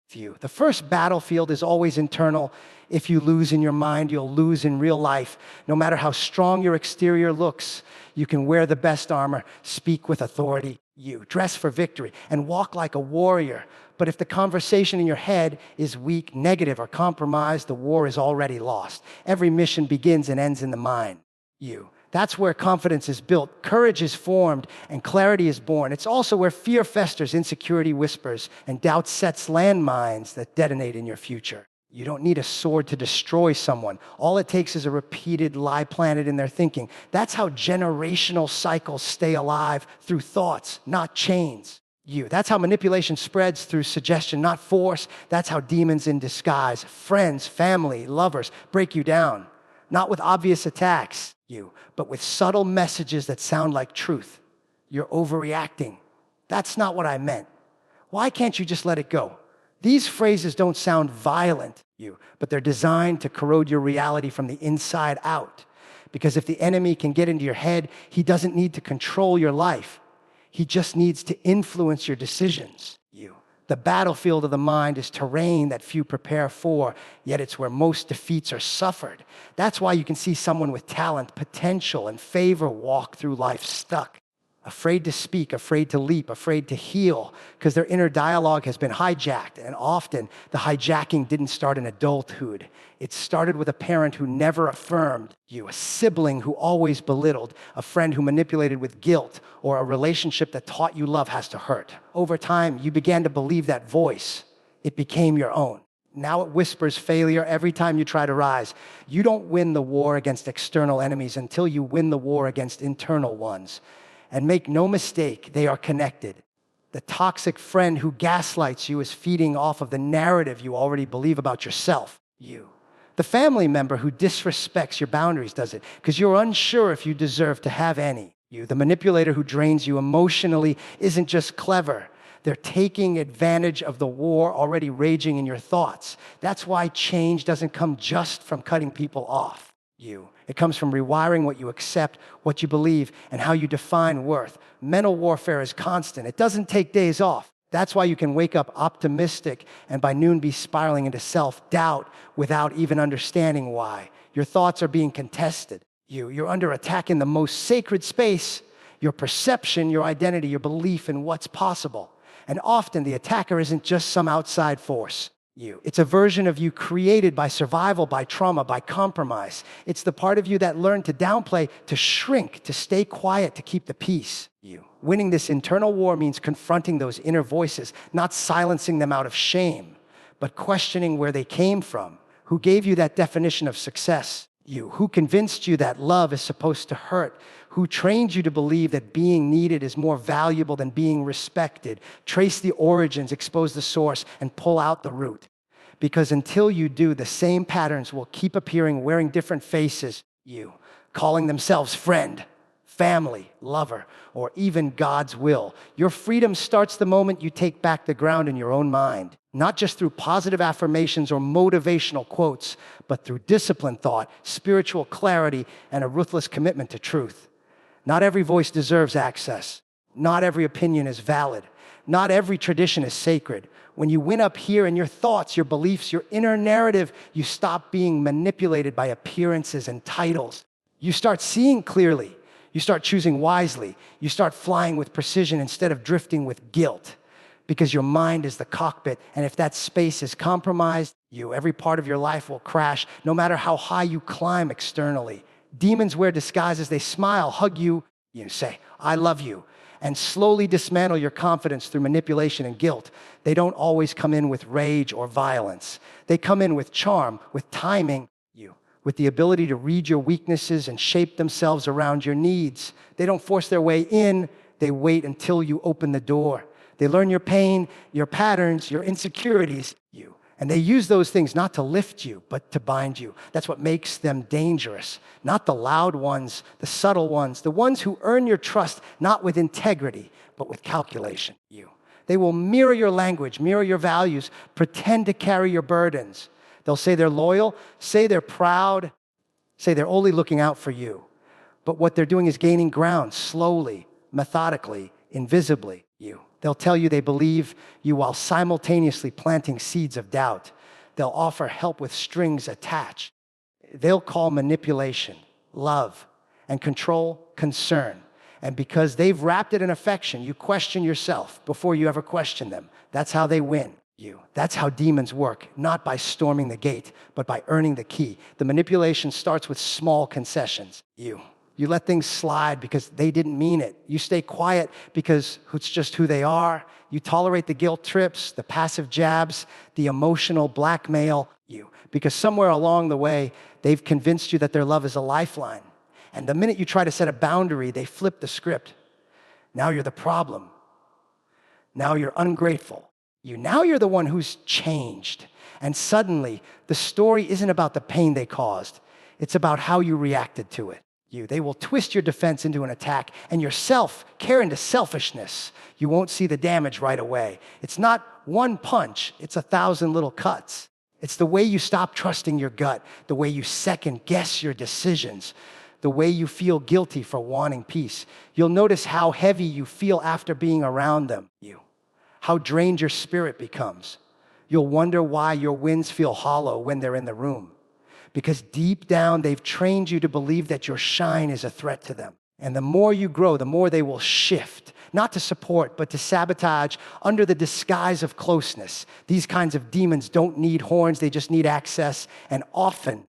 view. The first battlefield is always internal. If you lose in your mind, you'll lose in real life. No matter how strong your exterior looks, you can wear the best armor, speak with authority, you dress for victory, and walk like a warrior. But if the conversation in your head is weak, negative, or compromised, the war is already lost. Every mission begins and ends in the mind, you. That's where confidence is built, courage is formed, and clarity is born. It's also where fear festers, insecurity whispers, and doubt sets landmines that detonate in your future. You don't need a sword to destroy someone. All it takes is a repeated lie planted in their thinking. That's how generational cycles stay alive, through thoughts, not chains. That's how manipulation spreads, through suggestion, not force. That's how demons in disguise, friends, family, lovers, break you down. Not with obvious attacks, but with subtle messages that sound like truth. You're overreacting. That's not what I meant. Why can't you just let it go? These phrases don't sound violent, but they're designed to corrode your reality from the inside out. Because if the enemy can get into your head, he doesn't need to control your life. He just needs to influence your decisions. The battlefield of the mind is terrain that few prepare for, yet it's where most defeats are suffered. That's why you can see someone with talent, potential, and favor walk through life stuck. Afraid to speak, afraid to leap, afraid to heal, because their inner dialogue has been hijacked. And often, the hijacking didn't start in adulthood. It started with a parent who never affirmed you, a sibling who always belittled, a friend who manipulated with guilt, or a relationship that taught you love has to hurt. Over time, you began to believe that voice. It became your own. Now it whispers failure every time you try to rise. You don't win the war against external enemies until you win the war against internal ones. And make no mistake, they are connected. The toxic friend who gaslights you is feeding off of the narrative you already believe about yourself, The family member who disrespects your boundaries does it because you're unsure if you deserve to have any. The manipulator who drains you emotionally isn't just clever. They're taking advantage of the war already raging in your thoughts. That's why change doesn't come just from cutting people off. It comes from rewiring what you accept, what you believe, and how you define worth. Mental warfare is constant. It doesn't take days off. That's why you can wake up optimistic and by noon be spiraling into self-doubt without even understanding why. Your thoughts are being contested. You're under attack in the most sacred space, your perception, your identity, your belief in what's possible. And often the attacker isn't just some outside force. It's a version of you created by survival, by trauma, by compromise. It's the part of you that learned to downplay, to shrink, to stay quiet, to keep the peace. Winning this internal war means confronting those inner voices, not silencing them out of shame, but questioning where they came from. Who gave you that definition of success? Who convinced you that love is supposed to hurt? Who trained you to believe that being needed is more valuable than being respected? Trace the origins, expose the source, and pull out the root. Because until you do, the same patterns will keep appearing wearing different faces. Calling themselves friend, family, lover, or even God's will. Your freedom starts the moment you take back the ground in your own mind. Not just through positive affirmations or motivational quotes, but through disciplined thought, spiritual clarity, and a ruthless commitment to truth. Not every voice deserves access. Not every opinion is valid. Not every tradition is sacred. When you win up here in your thoughts, your beliefs, your inner narrative, you stop being manipulated by appearances and titles. You start seeing clearly. You start choosing wisely. You start flying with precision instead of drifting with guilt. Because your mind is the cockpit, and if that space is compromised, every part of your life will crash, no matter how high you climb externally. Demons wear disguises. They smile, hug you, say, I love you, and slowly dismantle your confidence through manipulation and guilt. They don't always come in with rage or violence. They come in with charm, with timing, with the ability to read your weaknesses and shape themselves around your needs. They don't force their way in. They wait until you open the door. They learn your pain, your patterns, your insecurities, And they use those things not to lift you, but to bind you. That's what makes them dangerous. Not the loud ones, the subtle ones, the ones who earn your trust, not with integrity, but with calculation. They will mirror your language, mirror your values, pretend to carry your burdens. They'll say they're loyal, say they're proud, say they're only looking out for you. But what they're doing is gaining ground slowly, methodically, invisibly. They'll tell you they believe you while simultaneously planting seeds of doubt. They'll offer help with strings attached. They'll call manipulation love, and control concern. And because they've wrapped it in affection, you question yourself before you ever question them. That's how they win you. That's how demons work, not by storming the gate, but by earning the key. The manipulation starts with small concessions. You let things slide because they didn't mean it. You stay quiet because it's just who they are. You tolerate the guilt trips, the passive jabs, the emotional blackmail, because somewhere along the way, they've convinced you that their love is a lifeline. And the minute you try to set a boundary, they flip the script. Now you're the problem. Now you're ungrateful. Now you're the one who's changed. And suddenly, the story isn't about the pain they caused. It's about how you reacted to it. They will twist your defense into an attack, and yourself care into selfishness. You won't see the damage right away. It's not one punch, it's 1,000 little cuts. It's the way you stop trusting your gut, the way you second guess your decisions, the way you feel guilty for wanting peace. You'll notice how heavy you feel after being around them, how drained your spirit becomes. You'll wonder why your wins feel hollow when they're in the room. Because deep down, they've trained you to believe that your shine is a threat to them. And the more you grow, the more they will shift, not to support, but to sabotage under the disguise of closeness. These kinds of demons don't need horns, they just need access, and often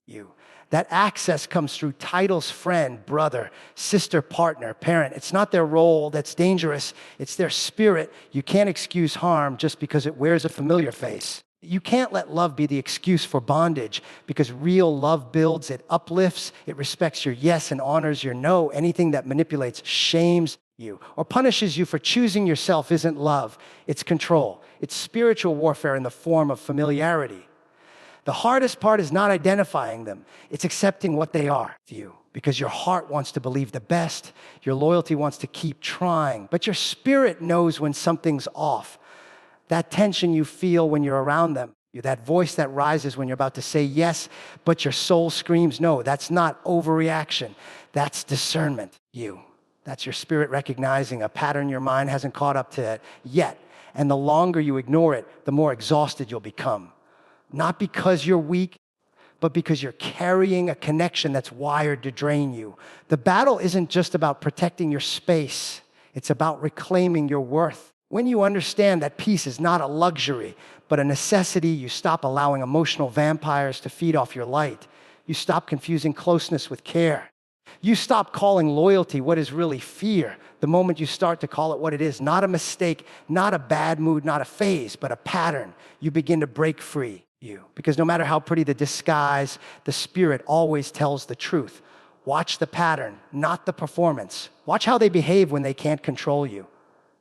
that access comes through titles, friend, brother, sister, partner, parent. It's not their role that's dangerous, it's their spirit. You can't excuse harm just because it wears a familiar face. You can't let love be the excuse for bondage, because real love builds, it uplifts, it respects your yes and honors your no. Anything that manipulates, shames you, or punishes you for choosing yourself isn't love, it's control. It's spiritual warfare in the form of familiarity. The hardest part is not identifying them, it's accepting what they are to you, because your heart wants to believe the best, your loyalty wants to keep trying, but your spirit knows when something's off. That tension you feel when you're around them, that voice that rises when you're about to say yes, but your soul screams no. That's not overreaction. That's discernment. That's your spirit recognizing a pattern your mind hasn't caught up to it yet. And the longer you ignore it, the more exhausted you'll become. Not because you're weak, but because you're carrying a connection that's wired to drain you. The battle isn't just about protecting your space. It's about reclaiming your worth. When you understand that peace is not a luxury, but a necessity, you stop allowing emotional vampires to feed off your light. You stop confusing closeness with care. You stop calling loyalty what is really fear the moment you start to call it what it is. Not a mistake, not a bad mood, not a phase, but a pattern. You begin to break free. Because no matter how pretty the disguise, the spirit always tells the truth. Watch the pattern, not the performance. Watch how they behave when they can't control you.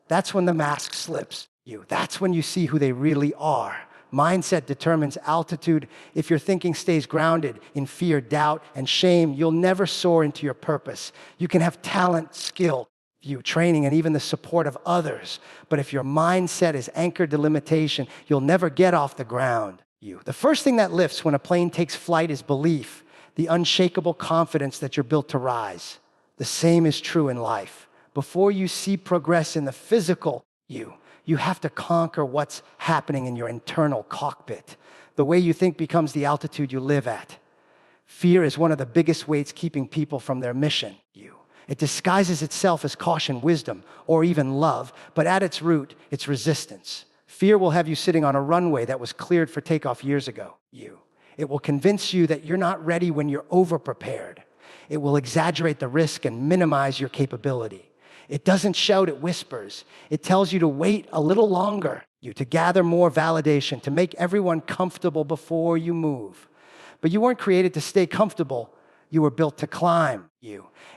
That's when the mask slips. That's when you see who they really are. Mindset determines altitude. If your thinking stays grounded in fear, doubt, and shame, you'll never soar into your purpose. You can have talent, skill, training, and even the support of others. But if your mindset is anchored to limitation, you'll never get off the ground. The first thing that lifts when a plane takes flight is belief, the unshakable confidence that you're built to rise. The same is true in life. Before you see progress in the physical you have to conquer what's happening in your internal cockpit. The way you think becomes the altitude you live at. Fear is one of the biggest weights keeping people from their mission. It disguises itself as caution, wisdom, or even love, but at its root, it's resistance. Fear will have you sitting on a runway that was cleared for takeoff years ago. It will convince you that you're not ready when you're over-prepared. It will exaggerate the risk and minimize your capability. It doesn't shout, it whispers. It tells you to wait a little longer, to gather more validation, to make everyone comfortable before you move. But you weren't created to stay comfortable. You were built to climb.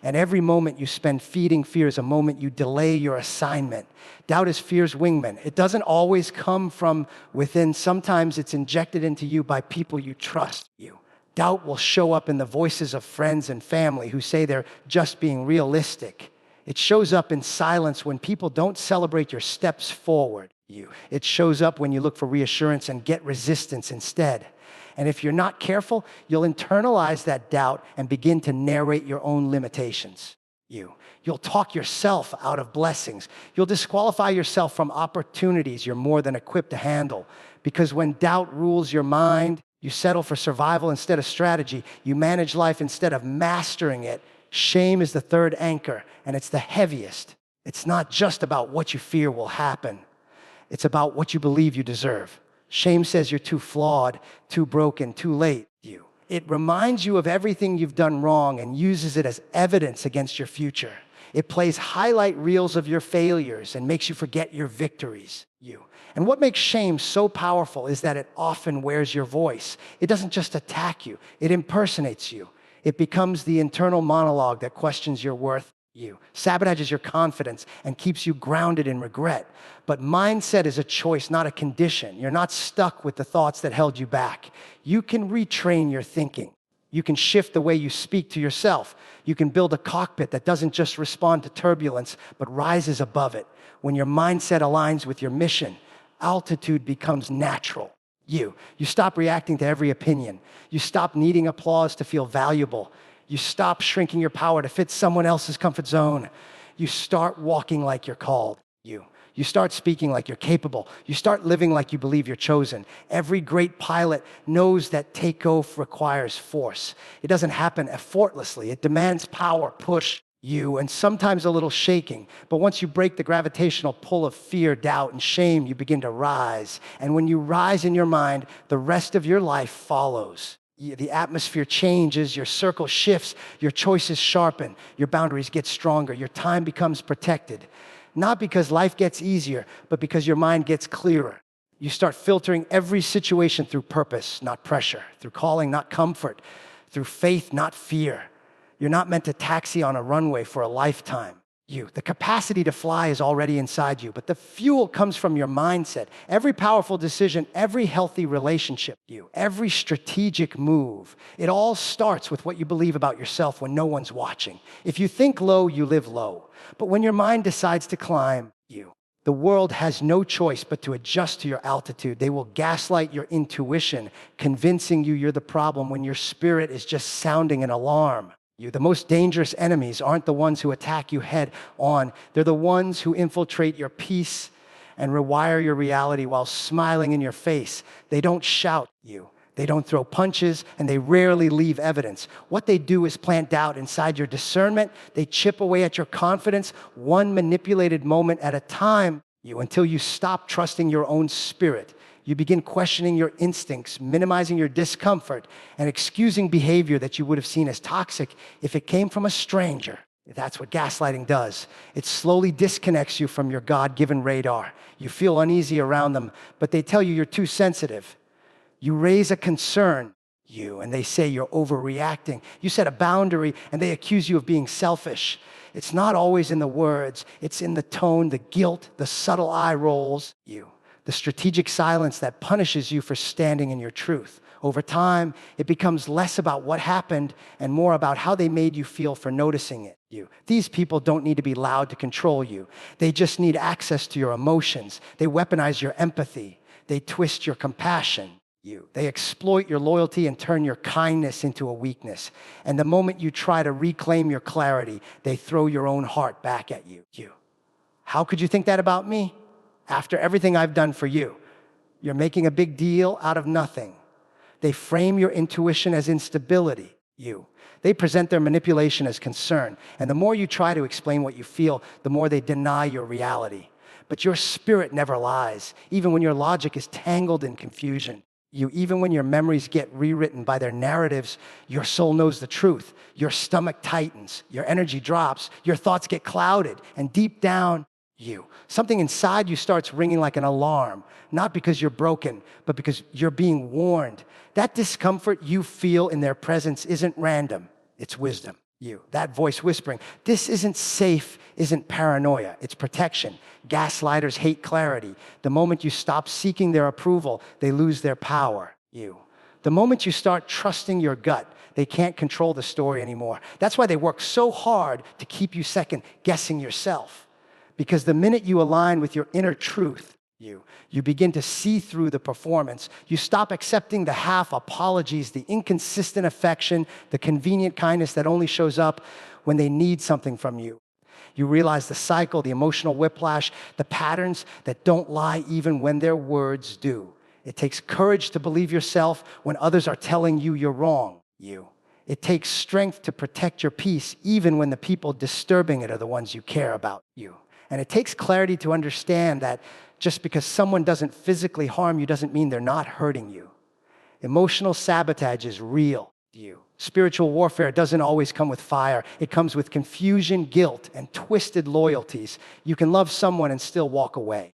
And every moment you spend feeding fear is a moment you delay your assignment. Doubt is fear's wingman. It doesn't always come from within. Sometimes it's injected into you by people you trust. Doubt will show up in the voices of friends and family who say they're just being realistic. It shows up in silence when people don't celebrate your steps forward. It shows up when you look for reassurance and get resistance instead. And if you're not careful, you'll internalize that doubt and begin to narrate your own limitations. You'll talk yourself out of blessings. You'll disqualify yourself from opportunities you're more than equipped to handle. Because when doubt rules your mind, you settle for survival instead of strategy. You manage life instead of mastering it. Shame is the third anchor, and it's the heaviest. It's not just about what you fear will happen. It's about what you believe you deserve. Shame says you're too flawed, too broken, too late. It reminds you of everything you've done wrong and uses it as evidence against your future. It plays highlight reels of your failures and makes you forget your victories. And what makes shame so powerful is that it often wears your voice. It doesn't just attack you, it impersonates you. It becomes the internal monologue that questions your worth. Sabotages your confidence and keeps you grounded in regret. But mindset is a choice, not a condition. You're not stuck with the thoughts that held you back. You can retrain your thinking. You can shift the way you speak to yourself. You can build a cockpit that doesn't just respond to turbulence, but rises above it. When your mindset aligns with your mission, altitude becomes natural. You stop reacting to every opinion. You stop needing applause to feel valuable. You stop shrinking your power to fit someone else's comfort zone. You start walking like you're called. You start speaking like you're capable. You start living like you believe you're chosen. Every great pilot knows that takeoff requires force. It doesn't happen effortlessly. It demands power, push, and sometimes a little shaking. But once you break the gravitational pull of fear, doubt, and shame, you begin to rise. And when you rise in your mind, the rest of your life follows. The atmosphere changes, your circle shifts, your choices sharpen, your boundaries get stronger, your time becomes protected. Not because life gets easier, but because your mind gets clearer. You start filtering every situation through purpose, not pressure, through calling, not comfort, through faith, not fear. You're not meant to taxi on a runway for a lifetime. The capacity to fly is already inside you, but the fuel comes from your mindset. Every powerful decision, every healthy relationship, every strategic move, it all starts with what you believe about yourself when no one's watching. If you think low, you live low. But when your mind decides to climb, the world has no choice but to adjust to your altitude. They will gaslight your intuition, convincing you you're the problem when your spirit is just sounding an alarm. The most dangerous enemies aren't the ones who attack you head on. They're the ones who infiltrate your peace and rewire your reality while smiling in your face. They don't shout you. They don't throw punches, and they rarely leave evidence. What they do is plant doubt inside your discernment. They chip away at your confidence, one manipulated moment at a time, until you stop trusting your own spirit. You begin questioning your instincts, minimizing your discomfort, and excusing behavior that you would have seen as toxic if it came from a stranger. That's what gaslighting does. It slowly disconnects you from your God-given radar. You feel uneasy around them, but they tell you you're too sensitive. You raise a concern, and they say you're overreacting. You set a boundary, and they accuse you of being selfish. It's not always in the words. It's in the tone, the guilt, the subtle eye rolls, the strategic silence that punishes you for standing in your truth. Over time, it becomes less about what happened and more about how they made you feel for noticing it. These people don't need to be loud to control you. They just need access to your emotions. They weaponize your empathy. They twist your compassion. They exploit your loyalty and turn your kindness into a weakness. And the moment you try to reclaim your clarity, they throw your own heart back at you. How could you think that about me? After everything I've done for you, you're making a big deal out of nothing. They frame your intuition as instability. They present their manipulation as concern. And the more you try to explain what you feel, the more they deny your reality. But your spirit never lies, even when your logic is tangled in confusion. Even when your memories get rewritten by their narratives, your soul knows the truth. Your stomach tightens, your energy drops, your thoughts get clouded, and deep down, something inside you starts ringing like an alarm, not because you're broken, but because you're being warned. That discomfort you feel in their presence isn't random, it's wisdom. That voice whispering, this isn't safe, isn't paranoia, it's protection. Gaslighters hate clarity. The moment you stop seeking their approval, they lose their power. The moment you start trusting your gut, they can't control the story anymore. That's why they work so hard to keep you second guessing yourself. Because the minute you align with your inner truth, you begin to see through the performance. You stop accepting the half apologies, the inconsistent affection, the convenient kindness that only shows up when they need something from you. You realize the cycle, the emotional whiplash, the patterns that don't lie even when their words do. It takes courage to believe yourself when others are telling you you're wrong. It takes strength to protect your peace even when the people disturbing it are the ones you care about. And it takes clarity to understand that just because someone doesn't physically harm you doesn't mean they're not hurting you. Emotional sabotage is real. Spiritual warfare doesn't always come with fire. It comes with confusion, guilt, and twisted loyalties. You can love someone and still walk away.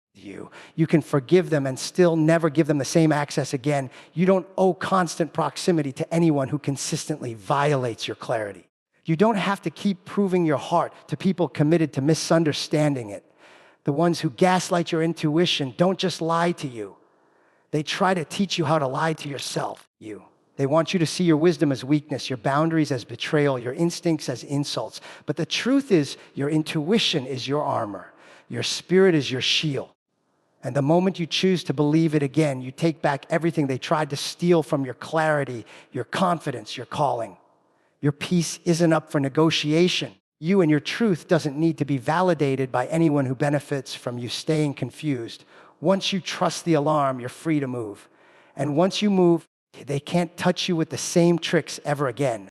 You can forgive them and still never give them the same access again. You don't owe constant proximity to anyone who consistently violates your clarity. You don't have to keep proving your heart to people committed to misunderstanding it. The ones who gaslight your intuition don't just lie to you. They try to teach you how to lie to yourself. They want you to see your wisdom as weakness, your boundaries as betrayal, your instincts as insults. But the truth is, your intuition is your armor. Your spirit is your shield. And the moment you choose to believe it again, you take back everything they tried to steal from your clarity, your confidence, your calling. Your peace isn't up for negotiation. You and your truth doesn't need to be validated by anyone who benefits from you staying confused. Once you trust the alarm, you're free to move. And once you move, they can't touch you with the same tricks ever again.